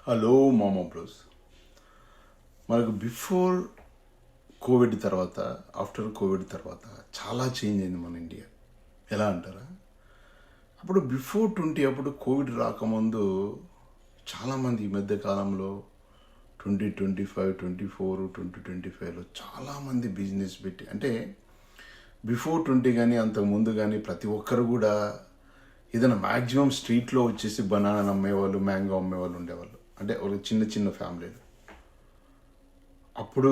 Hello మామా bros. మనకు before Covid తర్వాత, ఆఫ్టర్ కోవిడ్ తర్వాత చాలా చేంజ్ అయింది మన ఇండియా. ఎలా అంటారా? అప్పుడు బిఫోర్ 20, అప్పుడు కోవిడ్ రాకముందు చాలామంది ఈ మధ్య కాలంలో 2025, 24, 2025లో చాలామంది బిజినెస్ పెట్టి, అంటే బిఫోర్ 20 కానీ అంతకుముందు కానీ ప్రతి ఒక్కరు కూడా ఏదైనా మ్యాక్సిమం స్ట్రీట్లో వచ్చేసి బనానా అమ్మేవాళ్ళు, మ్యాంగో అమ్మేవాళ్ళు ఉండేవాళ్ళు. అంటే ఒక చిన్న చిన్న ఫ్యామిలీలు. అప్పుడు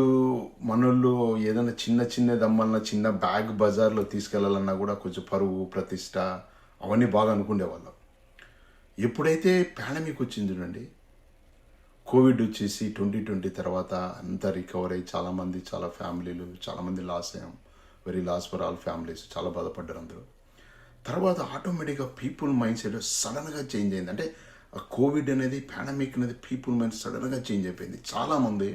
మనోళ్ళు ఏదైనా చిన్నది అమ్మాలన్నా, చిన్న బ్యాగ్ బజార్లో తీసుకెళ్లాలన్నా కూడా కొంచెం పరువు, ప్రతిష్ట అవన్నీ బాగా అనుకునేవాళ్ళం. ఎప్పుడైతే పాండమిక్ వచ్చింది చూడండి, కోవిడ్ వచ్చేసి 2020 తర్వాత అంతా రికవర్ అయ్యి చాలా ఫ్యామిలీలు, చాలామంది లాస్ అయ్యాం. Very loss for all families, చాలా బాధపడ్డారు అందరూ. తర్వాత ఆటోమేటిక్గా పీపుల్ మైండ్ సెట్ సడన్గా చేంజ్ అయింది. అంటే ఆ కోవిడ్ అనేది, పాండమిక్ అనేది పీపుల్ మైండ్ సడన్గా చేంజ్ అయిపోయింది. చాలామంది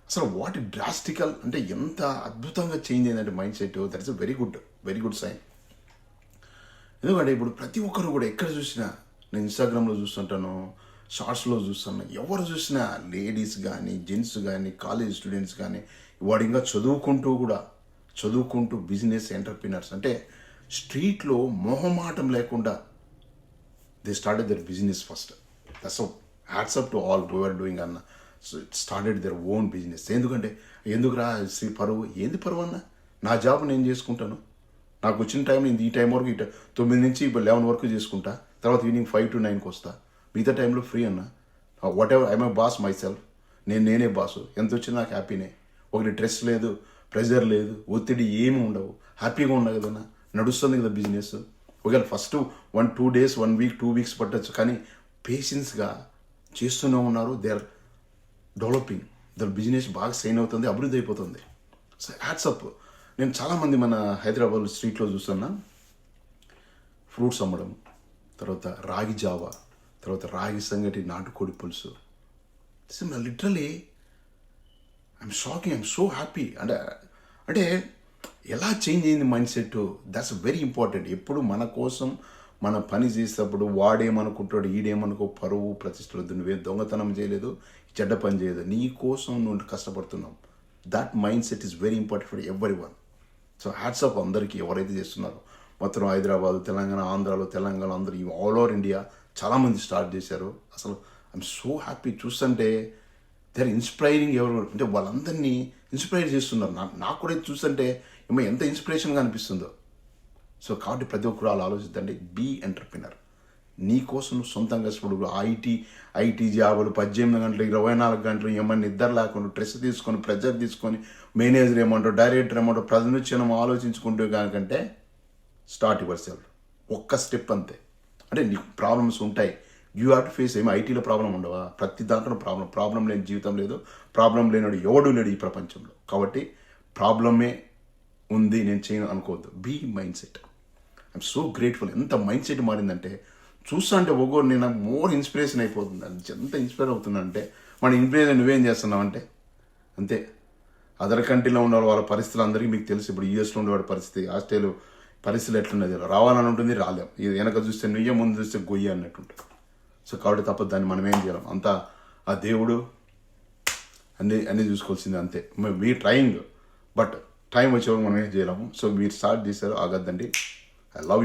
అసలు వాట్ డ్రాస్టికల్, అంటే ఎంత అద్భుతంగా చేంజ్ అయిందంటే mind set. That is a very good sign. ఎందుకంటే ఇప్పుడు ప్రతి ఒక్కరు కూడా ఎక్కడ చూసినా, నేను ఇన్స్టాగ్రామ్లో చూస్తుంటాను, షార్ట్స్లో చూస్తున్నాను, ఎవరు చూసినా లేడీస్ కానీ, జెంట్స్ కానీ, కాలేజ్ స్టూడెంట్స్ కానీ, వాడు ఇంకా చదువుకుంటూ బిజినెస్ ఎంటర్ప్రినర్స్, అంటే స్ట్రీట్లో మొహమాటం లేకుండా they started their business first. That's so hats up to all who are doing అన్న. So it started their own business. ఎందుకురా శ్రీ పరువు, ఏంది పరువు అన్న? నా జాబ్ నేను చేసుకుంటాను. నాకు వచ్చిన టైం ఈ టైం వరకు 9 నుంచి 11 వరకు చేసుకుంటా. తర్వాత ఈవినింగ్ 5 to 9కి వస్తా. మిగతా టైంలో ఫ్రీ అన్న. What ever, I'm boss my self. నేనే బాసు. ఎంత వచ్చినా నాకు హ్యాపీనే. ఒకటి స్ట్రెస్ లేదు, ప్రెజర్ లేదు, ఒత్తిడి ఏమి ఉండవు. హ్యాపీగా ఉండదు కదన్నా. నడుస్తుంది కదా బిజినెస్. ఒకవేళ ఫస్ట్ 1-2 days, 1 week, 2 weeks పట్టచ్చు, కానీ పేషెన్స్గా చేస్తూనే ఉన్నారు. They are developing. The business బాగా సైన్ అవుతుంది, అభివృద్ధి అయిపోతుంది. So hats off. నేను చాలామంది మన హైదరాబాద్ స్ట్రీట్లో చూస్తున్నా, ఫ్రూట్స్ అమ్మడం, తర్వాత రాగి జావా, తర్వాత రాగి సంగటి, నాటుకోడి పులుసు. Literally I'm shocking, I'm so happy. అంటే ఎలా చేంజ్ అయింది mind set. That's very important. ఎప్పుడు మన కోసం మన పని చేసేటప్పుడు వాడేమనుకుంటాడు, ఈడేమనుకో, పరువు ప్రతిష్టలు, నువ్వే దొంగతనం చేయలేదు, చెడ్డ పని చేయలేదు, నీ కోసం నువ్వు కష్టపడుతున్నావు. That mind set is very important for everyone. So hats off అందరికీ ఎవరైతే చేస్తున్నారో. మొత్తం హైదరాబాద్, తెలంగాణ, ఆంధ్రాలో, తెలంగాణ అందరూ ఆల్ ఓవర్ ఇండియా చాలామంది స్టార్ట్ చేశారు. అసలు ఐఎమ్ సో హ్యాపీ. చూస్తుంటే దే ఆర్ ఇన్స్పైరింగ్. ఎవరు అంటే వాళ్ళందరినీ ఇన్స్పైర్ చేస్తున్నారు. నాకు కూడా చూస్తుంటే ఏమో ఎంత ఇన్స్పిరేషన్గా అనిపిస్తుందో. సో కాబట్టి ప్రతి ఒక్కరు అలా ఆలోచిద్దండి. Be entrepreneur. నీ కోసం నువ్వు సొంతంగా ఇప్పుడు ఐటీ జాబులు 18 గంటలు, 24 గంటలు ఏమన్నా నిద్ర లేకుండా, స్ట్రెస్ తీసుకొని, ప్రెజర్ తీసుకొని, మేనేజర్ ఏమంటావు, డైరెక్టర్ ఏమంటావు, ప్రజనుక్షణం ఆలోచించుకుంటూ కాకంటే స్టార్ట్ యువర్ సెల్ఫ్. ఒక్క స్టెప్ అంతే. అంటే నీకు ప్రాబ్లమ్స్ ఉంటాయి, యూ హ్యావ్ టు ఫేస్. ఏమో ఐటీలో ప్రాబ్లం ఉండవా? ప్రతి దాంట్లో ప్రాబ్లం లేని జీవితం లేదు, ప్రాబ్లం లేనివాడు ఎవడు లేడు ఈ ప్రపంచంలో. కాబట్టి ప్రాబ్లమే ఉంది, నేను చేయను అనుకోవద్దు. Be mind set. I'm so grateful. ఎంత మైండ్ సెట్ మారిందంటే చూస్తా అంటే ఒక్కొక్కరు నేను మోర్ ఇన్స్పిరేషన్ అయిపోతుంది. ఎంత ఇన్స్పైర్ అవుతుందంటే, మన ఇన్స్పిరేషన్ నువ్వేం చేస్తున్నావు అంటే అంతే. అదర్ కంట్రీలో ఉన్న వాళ్ళ పరిస్థితులు అందరికీ మీకు తెలుసు. ఇప్పుడు యూఎస్లో ఉండేవాడి పరిస్థితి, ఆస్ట్రేలియా పరిస్థితులు ఎట్లున్నది, రావాలని ఉంటుంది, రాలేం. ఇది వెనక చూస్తే నుయ్యే, ముందు చూస్తే గొయ్యి అన్నట్టుంటుంది. సో కాబట్టి తప్పదు, దాన్ని మనం ఏం చేయాలి, అంతా ఆ దేవుడు అన్నీ చూసుకోవాల్సిందే అంతే. వీ ట్రయింగ్, బట్ టైం వచ్చేవారు మనం ఏం చేయలేము. సో మీరు స్టార్ట్ చేశారు, ఆగద్దండి. I love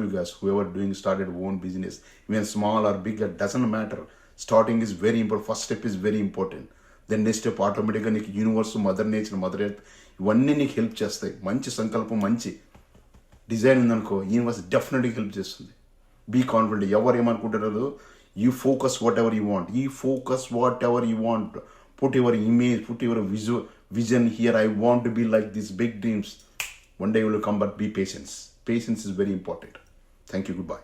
you guys. Whoever started own business, even small or big, it doesn't matter. Starting is very important. First step is very important. Then next step ఆటోమేటిక్గా నీకు universe, mother nature, mother earth ఇవన్నీ నీకు help చేస్తాయి. మంచి సంకల్పం, మంచి design ఉందనుకో, universe డెఫినెట్గా హెల్ప్ చేస్తుంది. Be confident. ఎవరు ఏమనుకుంటారో, you focus whatever you want. Put your image, put your vision here. I want to be like these big dreams. One day you will come, but be patient. Patience is very important. Thank you. Goodbye.